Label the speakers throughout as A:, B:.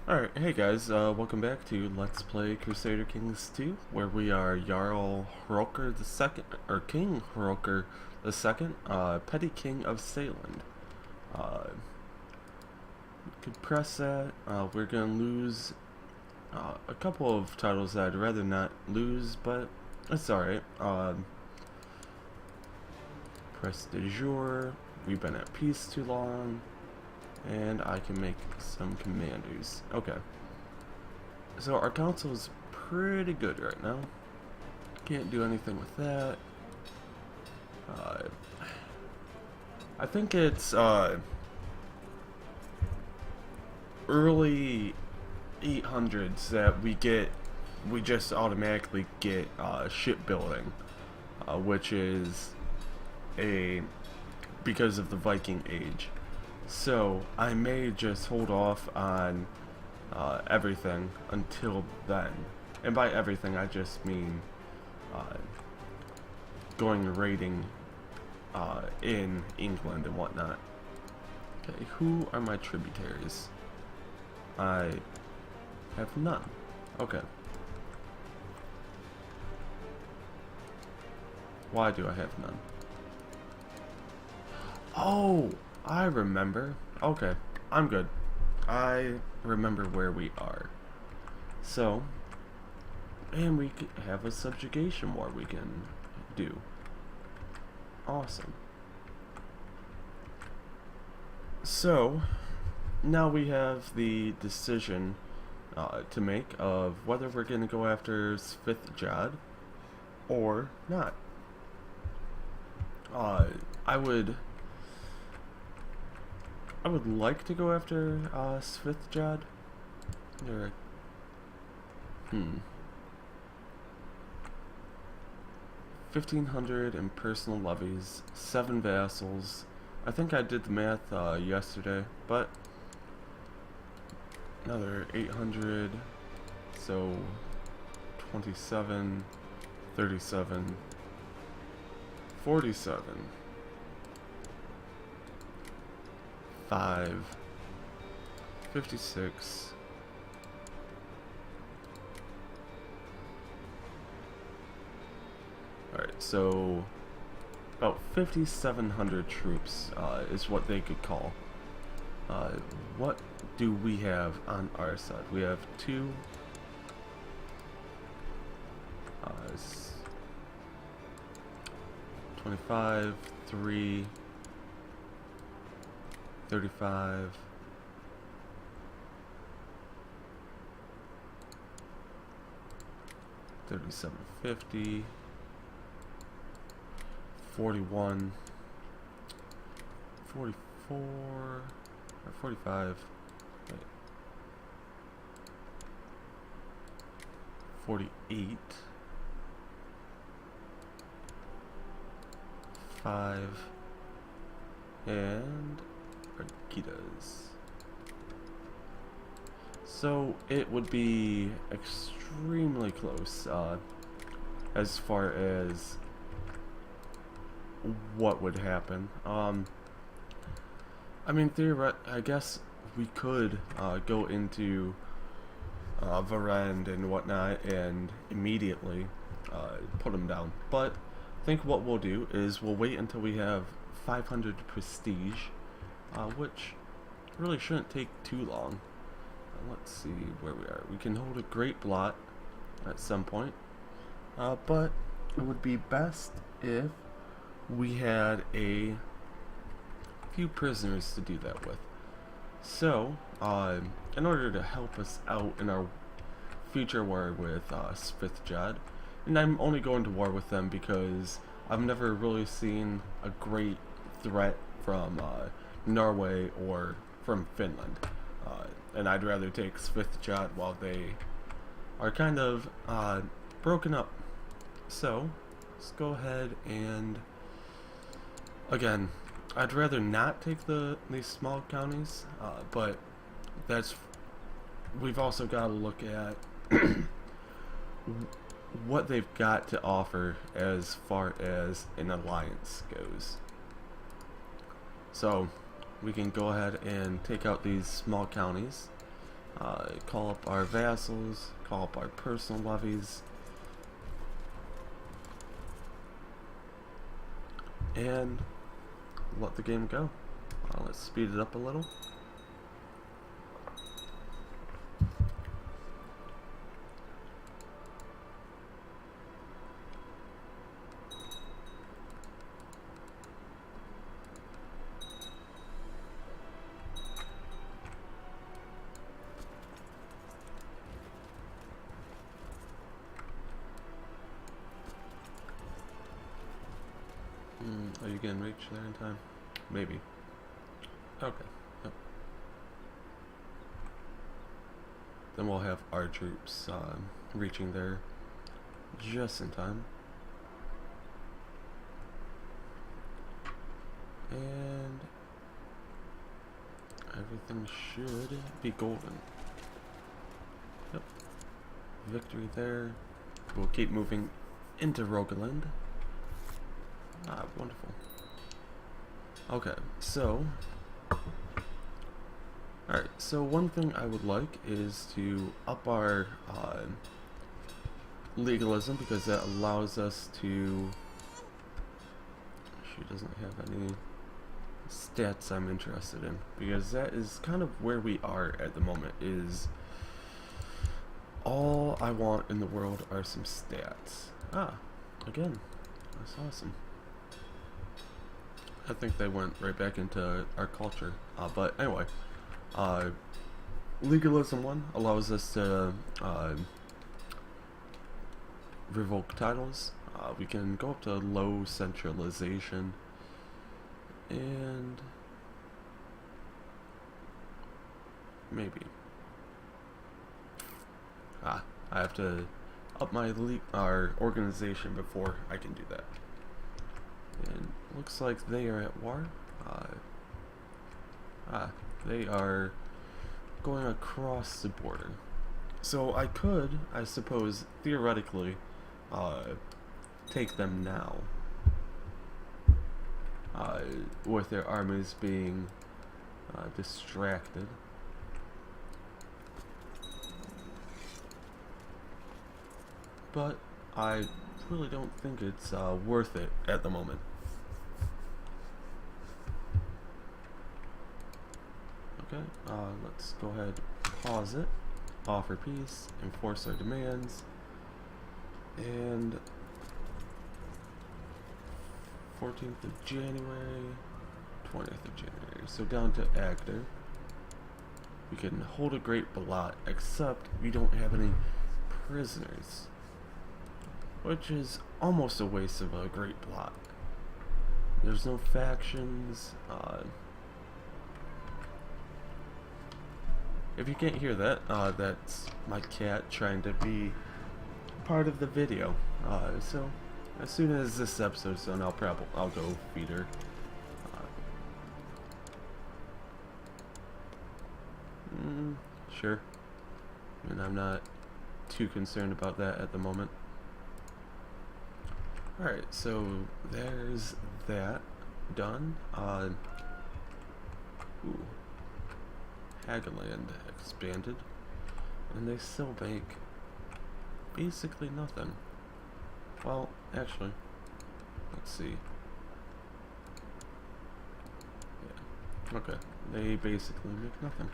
A: Alright, hey guys, welcome back to Let's Play Crusader Kings 2, where we are Jarl Hroker II, or King Hroker II, Petty King of Sealand. Could press that. We're gonna lose a couple of titles that I'd rather not lose, but it's alright. Press de jure. We've been at peace too long. And I can make some commanders. Okay. So our council is pretty good right now. Can't do anything with that. I think it's early 800s that we just automatically get shipbuilding, which is because of the Viking Age. So I may just hold off on everything until then. And by everything I just mean going raiding in England and whatnot. Okay, who are my tributaries? I have none. Okay. Why do I have none? Oh! I remember. Okay, I'm good. I remember where we are. So, and we have a subjugation war we can do. Awesome. So, now we have the decision to make of whether we're going to go after Slevsig or not. I would like to go after Slevsig. 1,500 in personal levies, 7 vassals. I think I did the math yesterday, but another 800, so 27, 37, 47. 5, 56, alright, so about 5,700 troops is what they could call. What do we have on our side? We have 2 25, 3, 35, 3750, 41, 44, or 45, wait, 48, 5, and Arquitas. So it would be extremely close as far as what would happen. I mean, I guess we could go into Varend and whatnot and immediately put them down. But I think what we'll do is we'll wait until we have 500 prestige. Which really shouldn't take too long. Let's see where we are. We can hold a great blot at some point, but it would be best if we had a few prisoners to do that with. So, in order to help us out in our future war with Slevsig, and I'm only going to war with them because I've never really seen a great threat from Norway or from Finland, and I'd rather take Slevsig while they are kind of broken up. So let's go ahead and again, I'd rather not take these small counties, but we've also got to look at what they've got to offer as far as an alliance goes. So we can go ahead and take out these small counties Call up our vassals, call up our personal levies, and let the game go. Let's speed it up a little. Are you gonna reach there in time? Maybe. Okay. Yep. Then we'll have our troops reaching there just in time. And everything should be golden. Yep. Victory there. We'll keep moving into Rogaland. Ah, wonderful. Okay, so alright, so one thing I would like is to up our legalism, because that allows us to... She doesn't have any stats I'm interested in, because that is kind of where we are at the moment, is all I want in the world are some stats. Ah, again, that's awesome. I think they went right back into our culture. But anyway, Legalism 1 allows us to revoke titles. We can go up to low centralization. And maybe. I have to up my our organization before I can do that. And looks like they are at war. They are going across the border. So I could, I suppose, theoretically, take them now. With their armies being distracted. But I really don't think it's worth it at the moment. Okay, let's go ahead, pause it, offer peace, enforce our demands, and 14th of January, 20th of January, so down to Agder. We can hold a great blot, except we don't have any prisoners, which is almost a waste of a great blot. There's no factions. If you can't hear that, that's my cat trying to be part of the video. So as soon as this episode's done, I'll go feed her. Sure. I mean, I'm not too concerned about that at the moment. Alright, so there's that done. Hageland expanded, and they still make basically nothing. Well, actually, let's see. Yeah. Okay, they basically make nothing.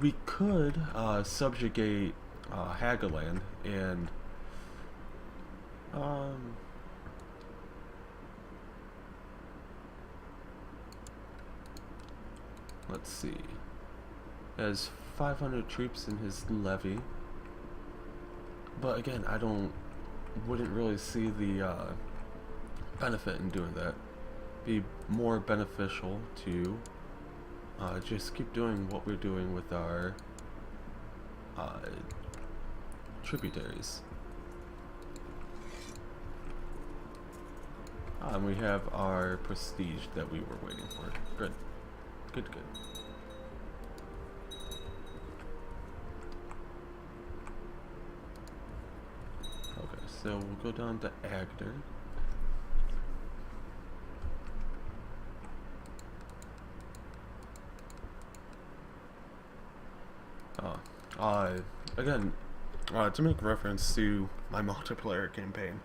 A: We could subjugate Hageland and let's see. Has 500 troops in his levy, but again, wouldn't really see the benefit in doing that. Be more beneficial to just keep doing what we're doing with our tributaries. And we have our prestige that we were waiting for. Good. Good, good. Okay, so we'll go down to Agder. Again, to make reference to my multiplayer campaign,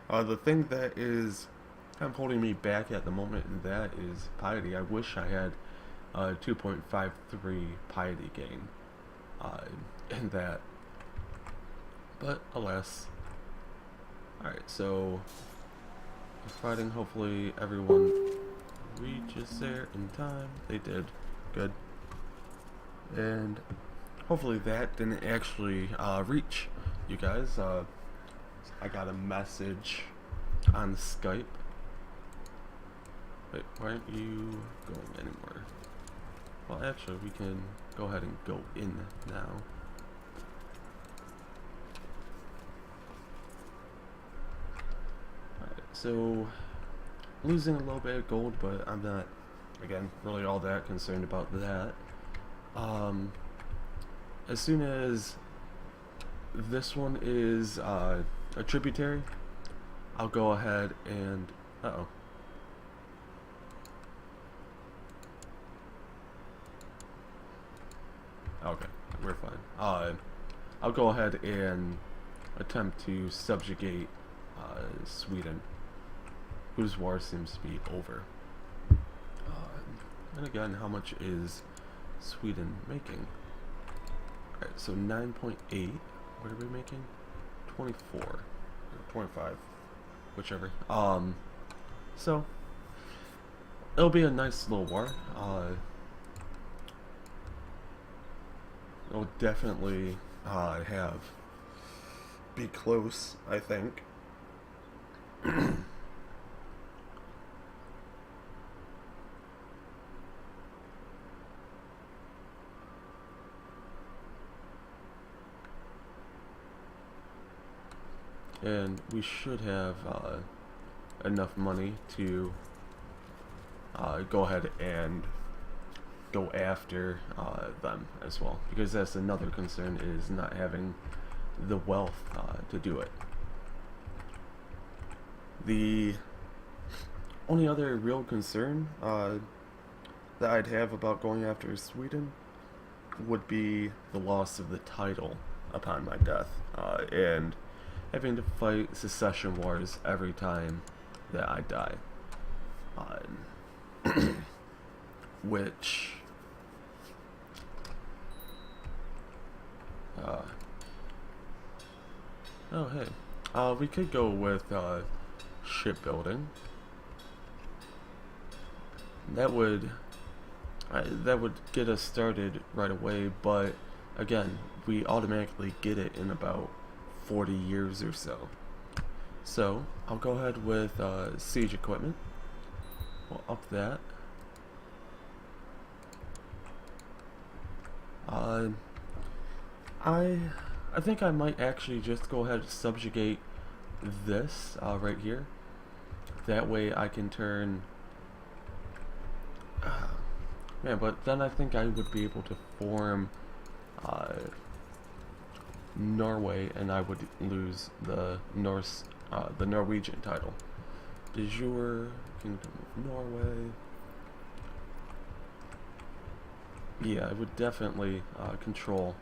A: the thing that is kind of holding me back at the moment, and that is piety. I wish I had 2.53 piety gain in that, but alas. Alright, so we're fighting. Hopefully everyone reaches there in time. They did. Good. And hopefully that didn't actually reach you guys. I got a message on Skype. Wait, why aren't you going anywhere? Well, actually, we can go ahead and go in now. Alright, so losing a little bit of gold, but I'm not, again, really all that concerned about that. As soon as this one is a tributary, I'll go ahead and okay, we're fine. I'll go ahead and attempt to subjugate Sweden, whose war seems to be over. And again, how much is Sweden making? Alright, so 9.8. What are we making? 24 or 25, whichever. So it'll be a nice little war. It'll definitely be close, I think. And we should have enough money to go ahead and go after them as well, because that's another concern, is not having the wealth to do it. The only other real concern that I'd have about going after Sweden would be the loss of the title upon my death, and having to fight secession wars every time that I die, which oh hey, we could go with shipbuilding. That would get us started right away, but again, we automatically get it in about 40 years or so. So I'll go ahead with siege equipment. We'll up that. I think I might actually just go ahead and subjugate this right here. That way I can turn man, but then I think I would be able to form Norway, and I would lose the Norwegian title. De jure Kingdom of Norway. Yeah, I would definitely control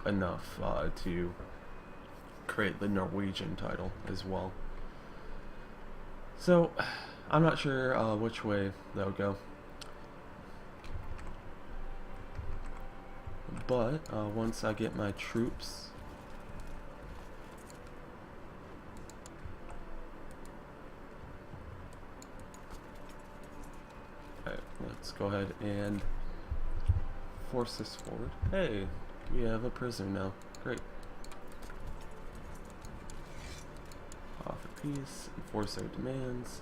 A: enough to create the Norwegian title as well. So I'm not sure which way that would go, but once I get my troops let's go ahead and force this forward. Hey, we have a prisoner now. Great. Offer peace, enforce our demands.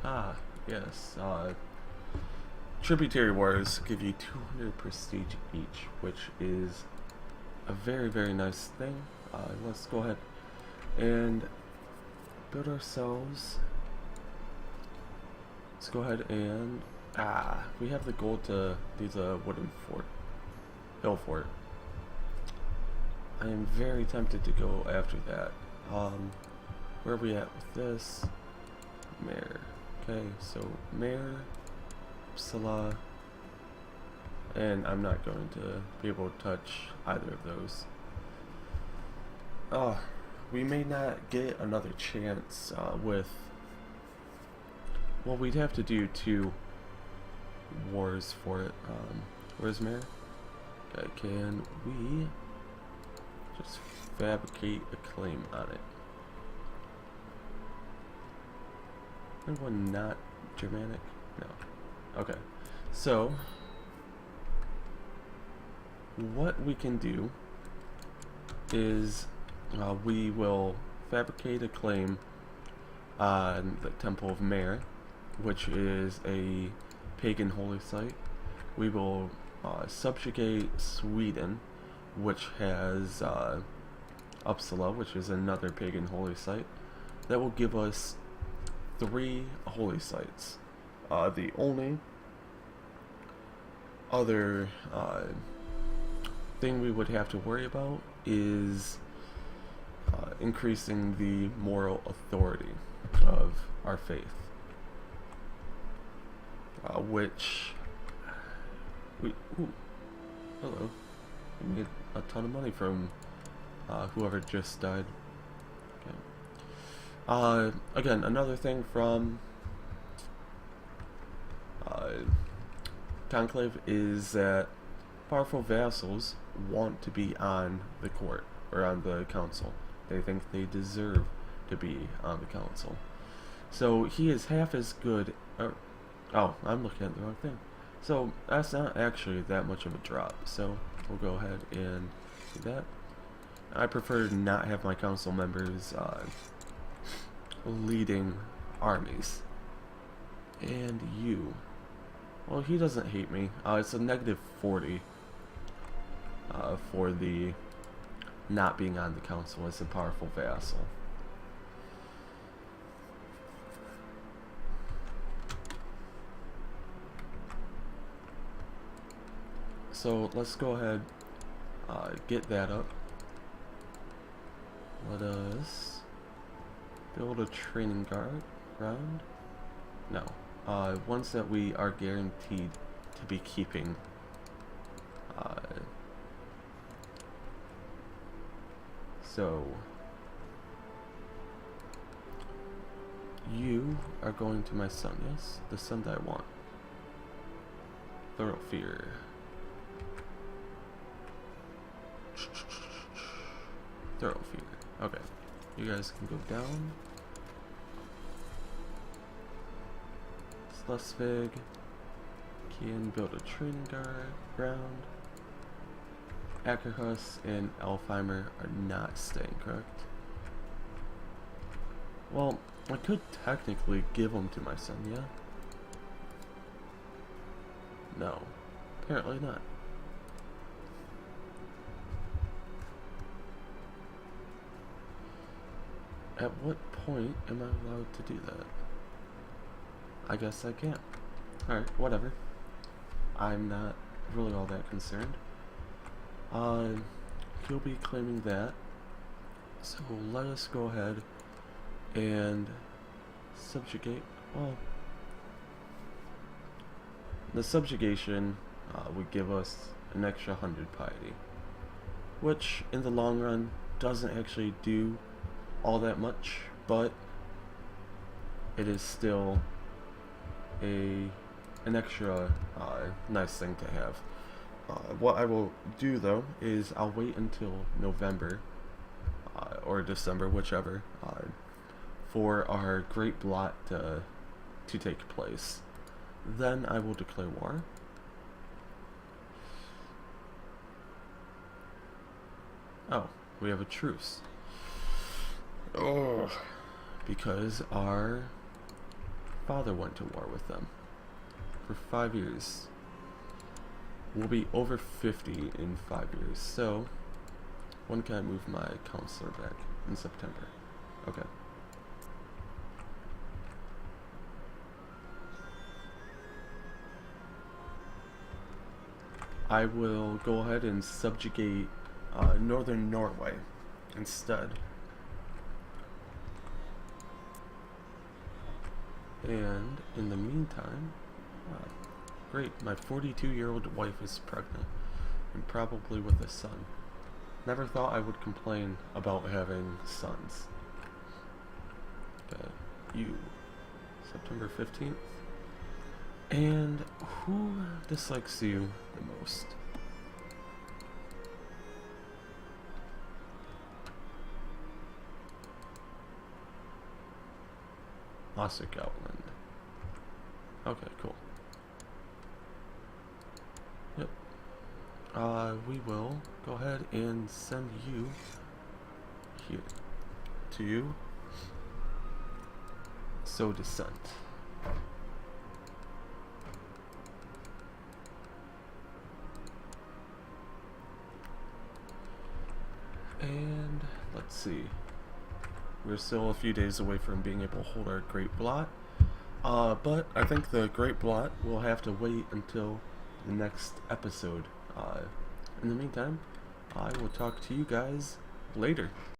A: Ah, yes. Tributary wars give you 200 prestige each, which is a very, very nice thing. Let's go ahead and build ourselves. Let's go ahead and we have the gold to do the wooden fort, hill fort. I am very tempted to go after that. Where are we at with this? Mayor. Okay, so mayor Uppsala, and I'm not going to be able to touch either of those. We may not get another chance with. Well, we'd have to do 2 wars for it. Where's Mayor? Okay, can we just fabricate a claim on it? Anyone not Germanic? No. Okay. So, what we can do is we will fabricate a claim on the Temple of Mare, which is a pagan holy site. We will subjugate Sweden, which has Uppsala, which is another pagan holy site. That will give us 3 holy sites. The only other thing we would have to worry about is increasing the moral authority of our faith, which hello, we made a ton of money from whoever just died. Okay. Again, another thing from Conclave is that powerful vassals want to be on the court, or on the council. They think they deserve to be on the council. So he is half as good. Oh, I'm looking at the wrong thing. So that's not actually that much of a drop. So we'll go ahead and do that. I prefer to not have my council members leading armies. And you. Well, he doesn't hate me. It's a -40 for the not being on the council as a powerful vassal. So let's go ahead, get that up. Let us build a training ground. No, ones that we are guaranteed to be keeping. So you are going to my son, yes? The son that I want. Thorough fear. Thorough fear. Okay. You guys can go down. Slevsig can build a training ground. Ackerhus and Alfheimer are not staying, correct? Well, I could technically give them to my son, yeah? No. Apparently not. At what point am I allowed to do that? I guess I can't. Alright, whatever. I'm not really all that concerned. He'll be claiming that. So let us go ahead and subjugate. Well, the subjugation would give us an extra 100 piety, which in the long run doesn't actually do all that much, but it is still an extra nice thing to have. What I will do though is I'll wait until November or December, whichever, for our Great Blot to take place. Then I will declare war. Oh, we have a truce. Oh, because our father went to war with them for 5 years. We'll be over 50 in 5 years. So, when can I move my counselor back? In September. Okay. I will go ahead and subjugate northern Norway instead. And in the meantime, great, my 42-year-old wife is pregnant, and probably with a son. Never thought I would complain about having sons. Okay, you, September 15th. And who dislikes you the most? Osric Outland. Okay, cool. Yep. We will go ahead and send you here to you. So descent. And let's see. We're still a few days away from being able to hold our Great Blot. But I think the Great Blot will have to wait until the next episode. In the meantime, I will talk to you guys later.